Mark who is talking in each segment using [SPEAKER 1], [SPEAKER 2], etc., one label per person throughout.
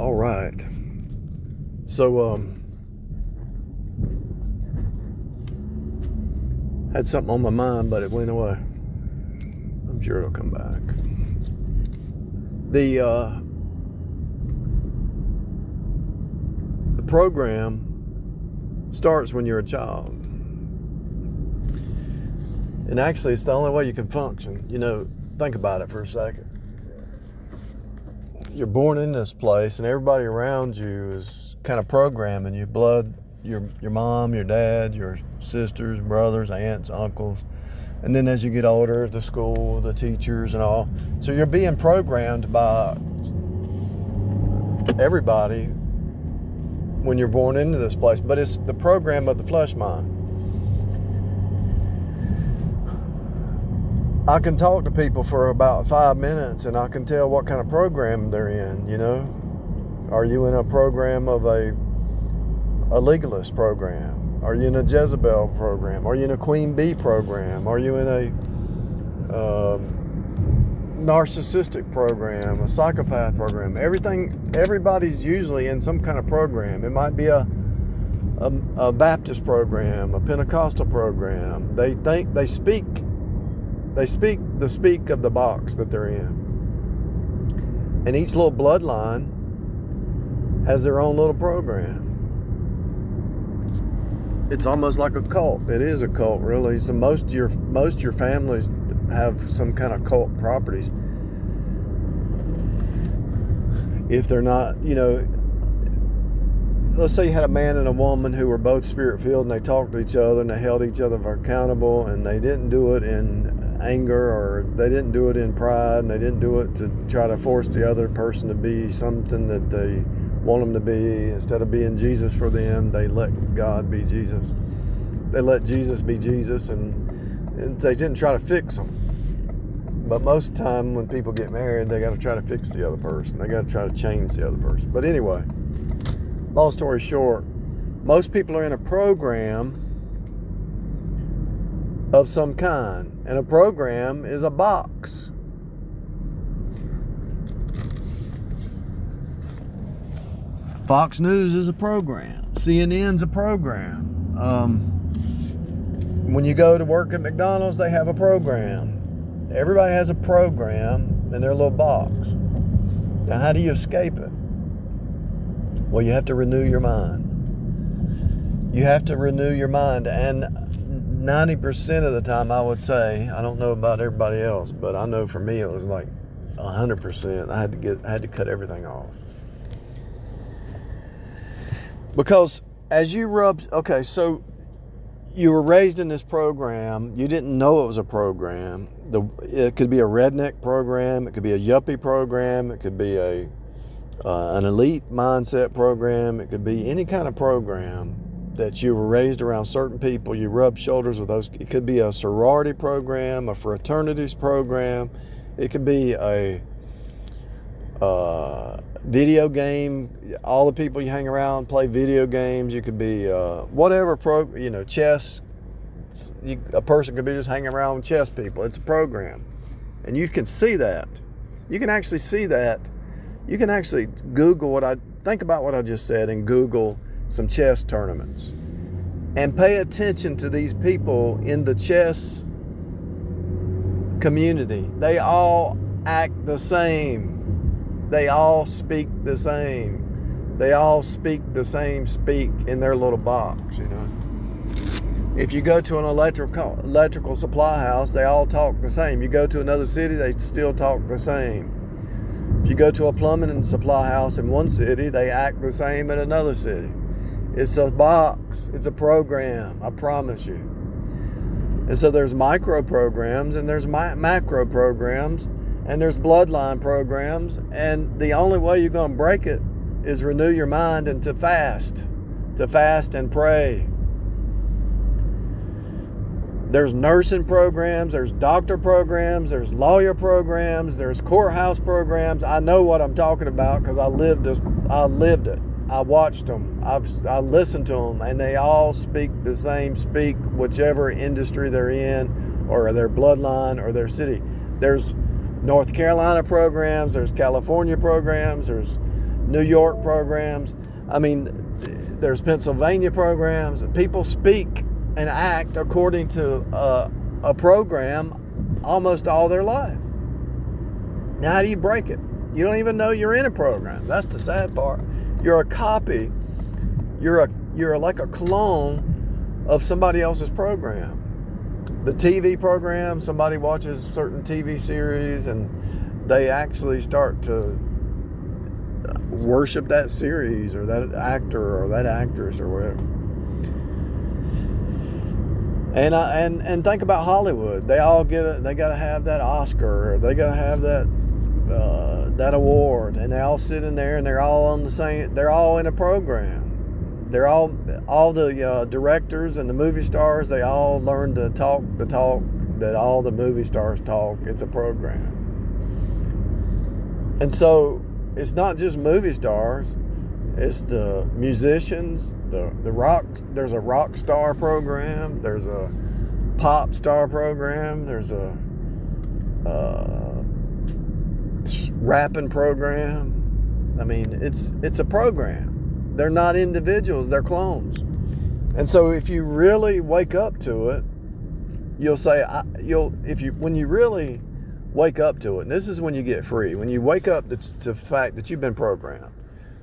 [SPEAKER 1] All right. So, had something on my mind, but it went away. I'm sure it'll come back. The program starts when you're a child. And actually, it's the only way you can function. You know, think about it for a second. You're born in this place, and everybody around you is kind of programming you. Blood, your mom, your dad, your sisters, brothers, aunts, uncles. And then as you get older, the school, the teachers, and all. So you're being programmed by everybody when you're born into this place. But it's the program of the flesh mind. I can talk to people for about 5 minutes and I can tell what kind of program they're in, you know. Are you in a program of a legalist program? Are you in a Jezebel program? Are you in a Queen Bee program? Are you in a narcissistic program, a psychopath program? Everybody's usually in some kind of program. It might be a Baptist program, a Pentecostal program. They speak the speak of the box that they're in. And each little bloodline has their own little program. It's almost like a cult. It is a cult, really. So most of your families have some kind of cult properties. If they're not, you know, let's say you had a man and a woman who were both spirit-filled and they talked to each other and they held each other accountable, and they didn't do it in anger, or they didn't do it in pride, and they didn't do it to try to force the other person to be something that they want them to be. Instead of being Jesus for them, they let God be Jesus. They let Jesus be Jesus, and they didn't try to fix them. But most of the time when people get married, they got to try to fix the other person. They got to try to change the other person. But anyway, long story short, most people are in a program of some kind. And a program is a box. Fox News is a program. CNN's a program. When you go to work at McDonald's, they have a program. Everybody has a program in their little box. Now, how do you escape it? Well, you have to renew your mind. You have to renew your mind. And 90% of the time, I would say, I don't know about everybody else, but I know for me it was like 100%. I had to cut everything off. Because as you so you were raised in this program, you didn't know it was a program. It could be a redneck program, it could be a yuppie program, it could be an elite mindset program, it could be any kind of program that you were raised around certain people, you rub shoulders with those. It could be a sorority program, a fraternities program. It could be a video game. All the people you hang around play video games. You could be whatever chess. A person could be just hanging around with chess people. It's a program, and you can see that. You can actually see that. You can actually think about what I just said and Google some chess tournaments and pay attention to these people in the chess community. They all act the same. They all speak the same. They all speak the same speak in their little box, you know. If you go to an electrical supply house, they all talk the same. You go to another city, they still talk the same. If you go to a plumbing and supply house in one city, they act the same in another city. It's a box. It's a program. I promise you. And so there's micro programs and there's macro programs and there's bloodline programs. And the only way you're going to break it is renew your mind and to fast and pray. There's nursing programs, there's doctor programs, there's lawyer programs, there's courthouse programs. I know what I'm talking about because I lived it. I watched them. I listened to them, and they all speak the same speak, whichever industry they're in, or their bloodline, or their city. There's North Carolina programs, there's California programs, there's New York programs. I mean, there's Pennsylvania programs. People speak and act according to a program almost all their life. Now, how do you break it? You don't even know you're in a program. That's the sad part. You're a copy. You're like a clone of somebody else's program. The TV program, somebody watches a certain TV series and they actually start to worship that series or that actor or that actress or whatever. And think about Hollywood. They all they got to have that Oscar, or they got to have that award, and they all sit in there and they're all on the same. They're all in a program. They're all the directors and the movie stars. They all learn to talk the talk that all the movie stars talk. It's a program, and so it's not just movie stars. It's the musicians, the rock. There's a rock star program. There's a pop star program. There's a rapping program. I mean, it's a program. They're not individuals. They're clones. And so, if you really wake up to it, you'll say when you really wake up to it. And this is when you get free. When you wake up to the fact that you've been programmed.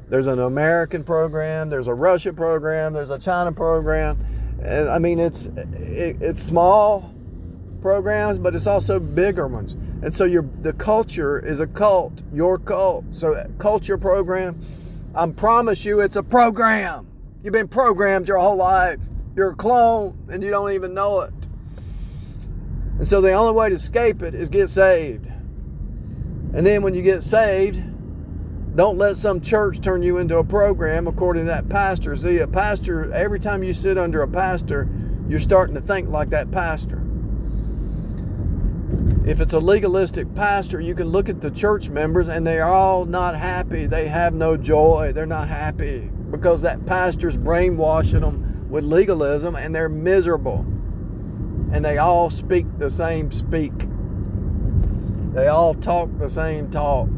[SPEAKER 1] There's an American program, there's a Russia program, there's a China program. And I mean, it's small programs, but it's also bigger ones. And so the culture is a cult, your cult. So culture program, I promise you it's a program. You've been programmed your whole life. You're a clone and you don't even know it. And so the only way to escape it is get saved. And then when you get saved, don't let some church turn you into a program according to that pastor. See, a pastor, every time you sit under a pastor, you're starting to think like that pastor. If it's a legalistic pastor, you can look at the church members and they are all not happy. They have no joy. They're not happy because that pastor's brainwashing them with legalism and they're miserable. And they all speak the same speak. They all talk the same talk.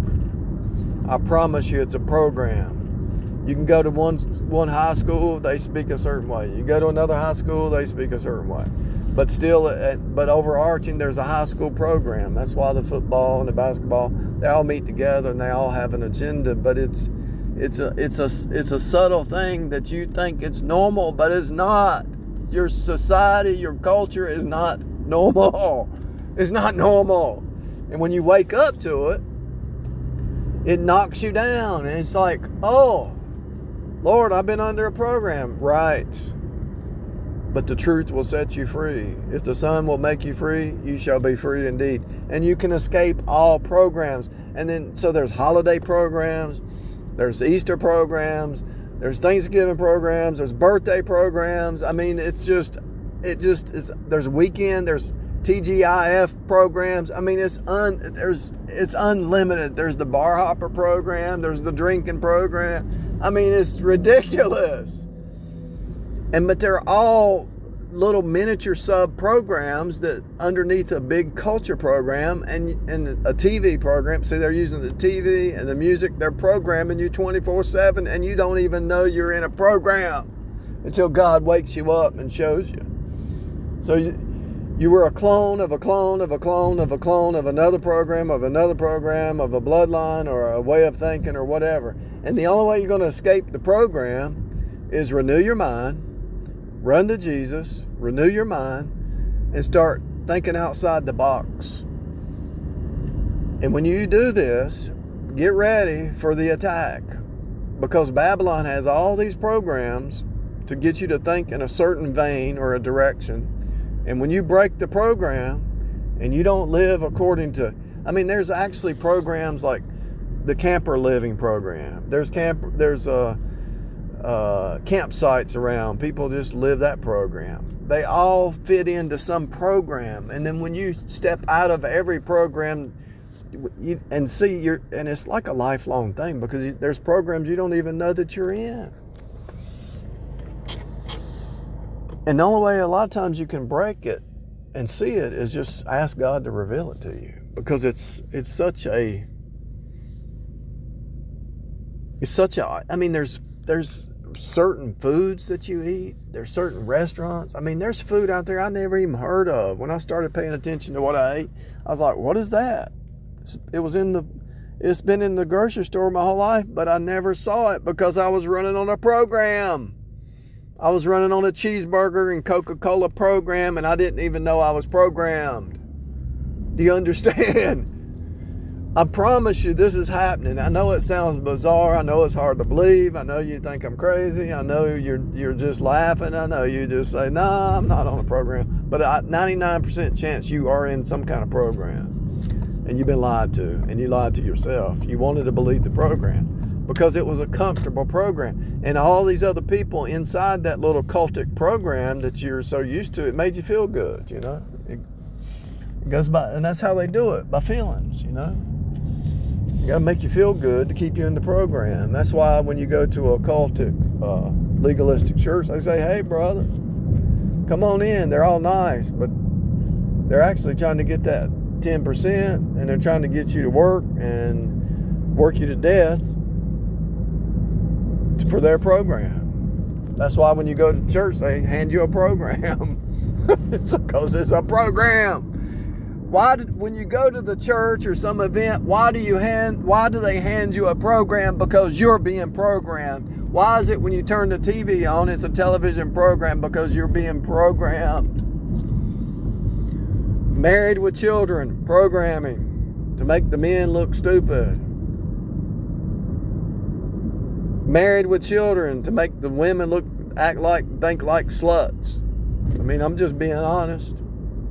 [SPEAKER 1] I promise you it's a program. You can go to one high school, they speak a certain way. You go to another high school, they speak a certain way. But still, but overarching, there's a high school program. That's why the football and the basketball, they all meet together and they all have an agenda. But it's a subtle thing that you think it's normal, but it's not. Your society, your culture is not normal. It's not normal. And when you wake up to it, it knocks you down. And it's like, oh, Lord, I've been under a program. Right. But the truth will set you free. If the Son will make you free, you shall be free indeed. And you can escape all programs. And then, so there's holiday programs, there's Easter programs, there's Thanksgiving programs, there's birthday programs. I mean, it just is. There's weekend, there's TGIF programs. I mean, it's unlimited. There's the bar hopper program, there's the drinking program. I mean, it's ridiculous. But they're all little miniature sub programs that underneath a big culture program and a TV program. See, they're using the TV and the music. They're programming you 24/7 and you don't even know you're in a program until God wakes you up and shows you. So you were a clone of a clone of a clone of a clone of another program of another program of a bloodline or a way of thinking or whatever. And the only way you're going to escape the program is renew your mind. Run to Jesus, renew your mind, and start thinking outside the box. And when you do this, get ready for the attack. Because Babylon has all these programs to get you to think in a certain vein or a direction. And when you break the program and you don't live according to... I mean, there's actually programs like the camper living program. There's campsites around. People just live that program. They all fit into some program. And then when you step out of every program and it's like a lifelong thing because there's programs you don't even know that you're in. And the only way a lot of times you can break it and see it is just ask God to reveal it to you because it's such a It's such a, I mean, there's certain foods that you eat. There's certain restaurants. I mean, there's food out there I never even heard of. When I started paying attention to what I ate, I was like, what is that? It's been in the grocery store my whole life, but I never saw it because I was running on a program. I was running on a cheeseburger and Coca-Cola program, and I didn't even know I was programmed. Do you understand? I promise you this is happening. I know it sounds bizarre. I know it's hard to believe. I know you think I'm crazy. I know you're just laughing. I know you just say, nah, I'm not on a program. But 99% chance you are in some kind of program. And you've been lied to. And you lied to yourself. You wanted to believe the program because it was a comfortable program. And all these other people inside that little cultic program that you're so used to, it made you feel good, you know. It goes by, and that's how they do it, by feelings, you know. You got to make you feel good to keep you in the program. That's why when you go to a cultic, legalistic church, they say, hey, brother, come on in. They're all nice, but they're actually trying to get that 10%, and they're trying to get you to work and work you to death for their program. That's why when you go to church, they hand you a program. It's because it's a program. When you go to the church or some event, why do they hand you a program? Because you're being programmed. Why is it when you turn the TV on, it's a television program? Because you're being programmed. Married with Children, programming to make the men look stupid. Married with Children to make the women think like sluts. I mean, I'm just being honest.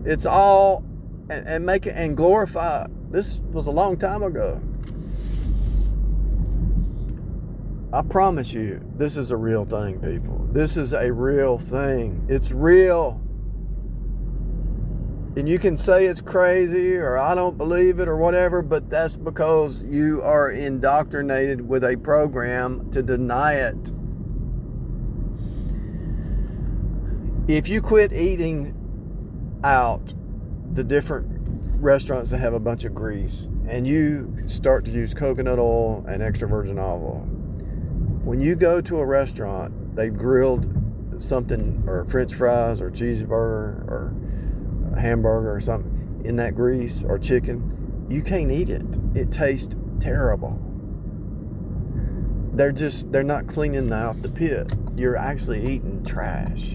[SPEAKER 1] It's all and make it and glorify it. This was a long time ago. I promise you, this is a real thing, people. This is a real thing. It's real. And you can say it's crazy or I don't believe it or whatever, but that's because you are indoctrinated with a program to deny it. If you quit eating out the different restaurants that have a bunch of grease and you start to use coconut oil and extra virgin olive oil, when you go to a restaurant, they've grilled something or french fries or cheeseburger or a hamburger or something in that grease or chicken, you can't eat it. It tastes terrible. They're not cleaning out the pit. You're actually eating trash.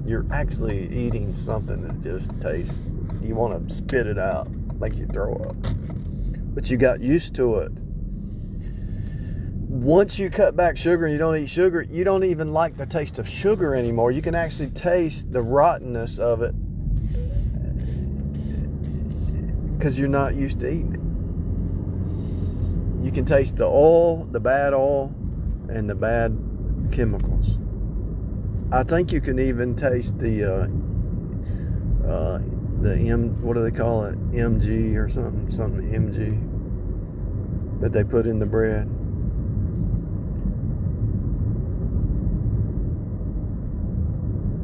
[SPEAKER 1] You're actually eating something that just tastes, you want to spit it out, make you throw up. But you got used to it. Once you cut back sugar and you don't eat sugar, you don't even like the taste of sugar anymore. You can actually taste the rottenness of it because you're not used to eating it. You can taste the oil, the bad oil, and the bad chemicals. I think you can even taste the what do they call it? MG or something MG that they put in the bread.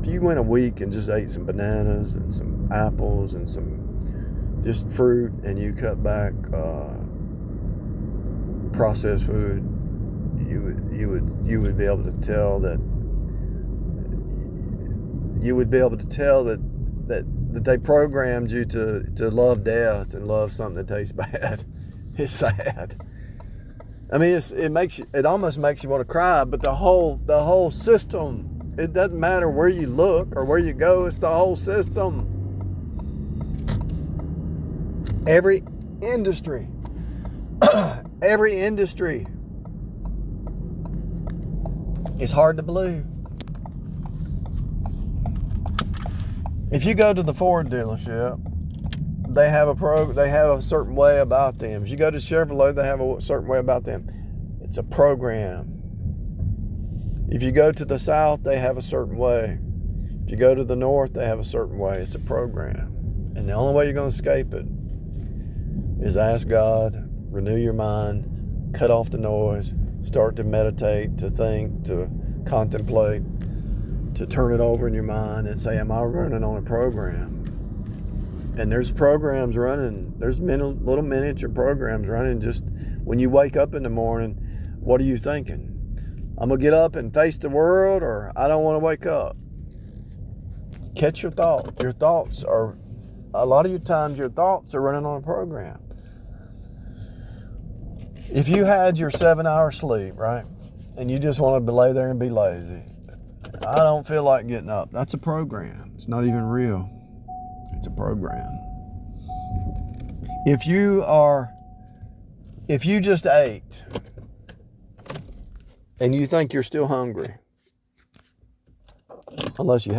[SPEAKER 1] If you went a week and just ate some bananas and some apples and some just fruit, and you cut back processed food, you would be able to tell that. You would be able to tell that they programmed you to love death and love something that tastes bad. It's sad. I mean, it almost makes you want to cry. But the whole system, it doesn't matter where you look or where you go. It's the whole system. Every industry, It's hard to believe. If you go to the Ford dealership, they have a certain way about them. If you go to Chevrolet, they have a certain way about them. It's a program. If you go to the South, they have a certain way. If you go to the North, they have a certain way. It's a program. And the only way you're going to escape it is ask God, renew your mind, cut off the noise, start to meditate, to think, to contemplate, to turn it over in your mind and say, am I running on a program? And there's programs running. There's little miniature programs running just when you wake up in the morning. What are you thinking? I'm going to get up and face the world, or I don't want to wake up. Catch your thought. Your thoughts are, a lot of your times, your thoughts are running on a program. If you had your 7-hour sleep, right, and you just want to lay there and be lazy, I don't feel like getting up. That's a program. It's not even real. It's a program. If you just ate and you think you're still hungry, unless you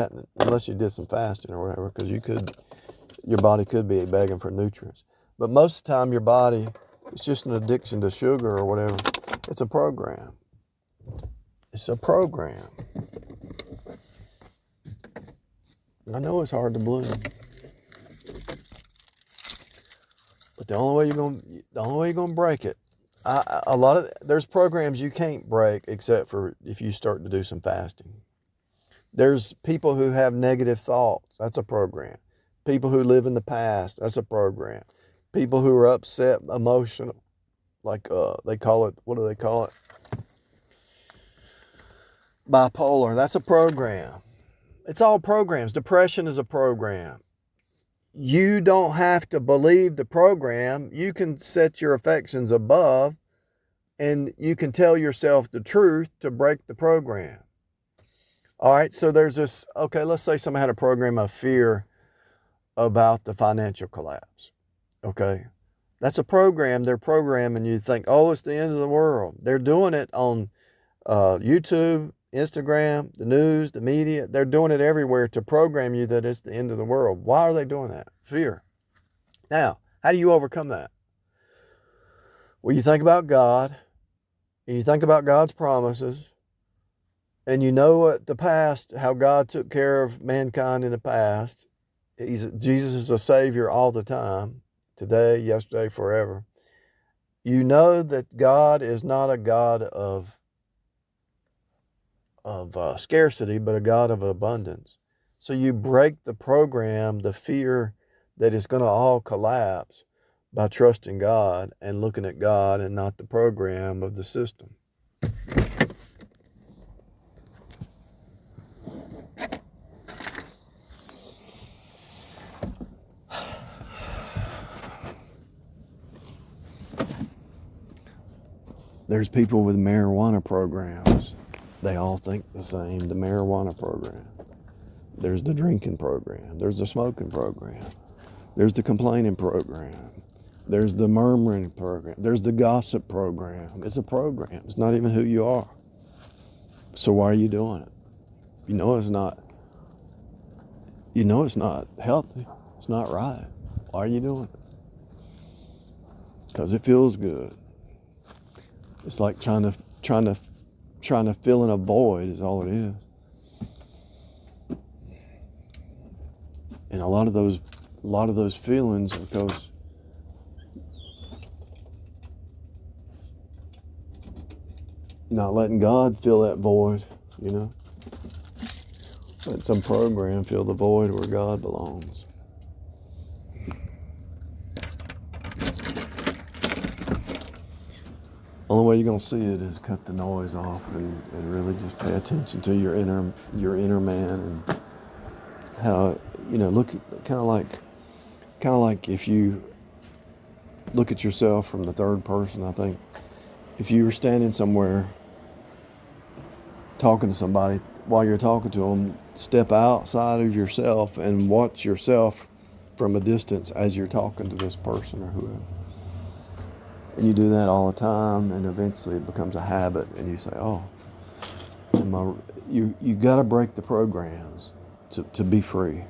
[SPEAKER 1] did some fasting or whatever, because your body could be begging for nutrients. But most of the time, your body, it's just an addiction to sugar or whatever. It's a program. It's a program. I know it's hard to believe, but the only way you're gonna break it. There's programs you can't break except for if you start to do some fasting. There's people who have negative thoughts. That's a program. People who live in the past. That's a program. People who are upset, emotional, like they call it. What do they call it? Bipolar. That's a program. It's all programs. Depression is a program. You don't have to believe the program. You can set your affections above, and you can tell yourself the truth to break the program. All right, so there's this, okay, let's say somebody had a program of fear about the financial collapse. Okay, that's a program. They're programming you to think, oh, it's the end of the world. They're doing it on YouTube, Instagram, the news, the media. They're doing it everywhere to program you that it's the end of the world. Why are they doing that? Fear. Now, how do you overcome that? Well, you think about God, and you think about God's promises, and you know what the past, how God took care of mankind in the past. Jesus is a Savior all the time, today, yesterday, forever. You know that God is not a God of scarcity, but a God of abundance. So you break the program, the fear that it's going to all collapse, by trusting God and looking at God and not the program of the system. There's people with marijuana programs. They all think the same. The marijuana program. There's the drinking program. There's the smoking program. There's the complaining program. There's the murmuring program. There's the gossip program. It's a program. It's not even who you are. So why are you doing it? You know it's not healthy. It's not right. Why are you doing it? Because it feels good. It's like trying to fill in a void is all it is. And a lot of those feelings because not letting God fill that void, you know. Let some program fill the void where God belongs. Only way you're going to see it is cut the noise off and really just pay attention to your inner man and how, you know, look kind of like if you look at yourself from the third person. I think if you were standing somewhere talking to somebody, while you're talking to them, step outside of yourself and watch yourself from a distance as you're talking to this person or whoever. And you do that all the time, and eventually it becomes a habit, and you say, oh, you got to break the programs to be free.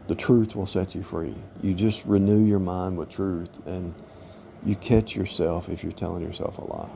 [SPEAKER 1] The truth will set you free. You just renew your mind with truth, and you catch yourself if you're telling yourself a lie.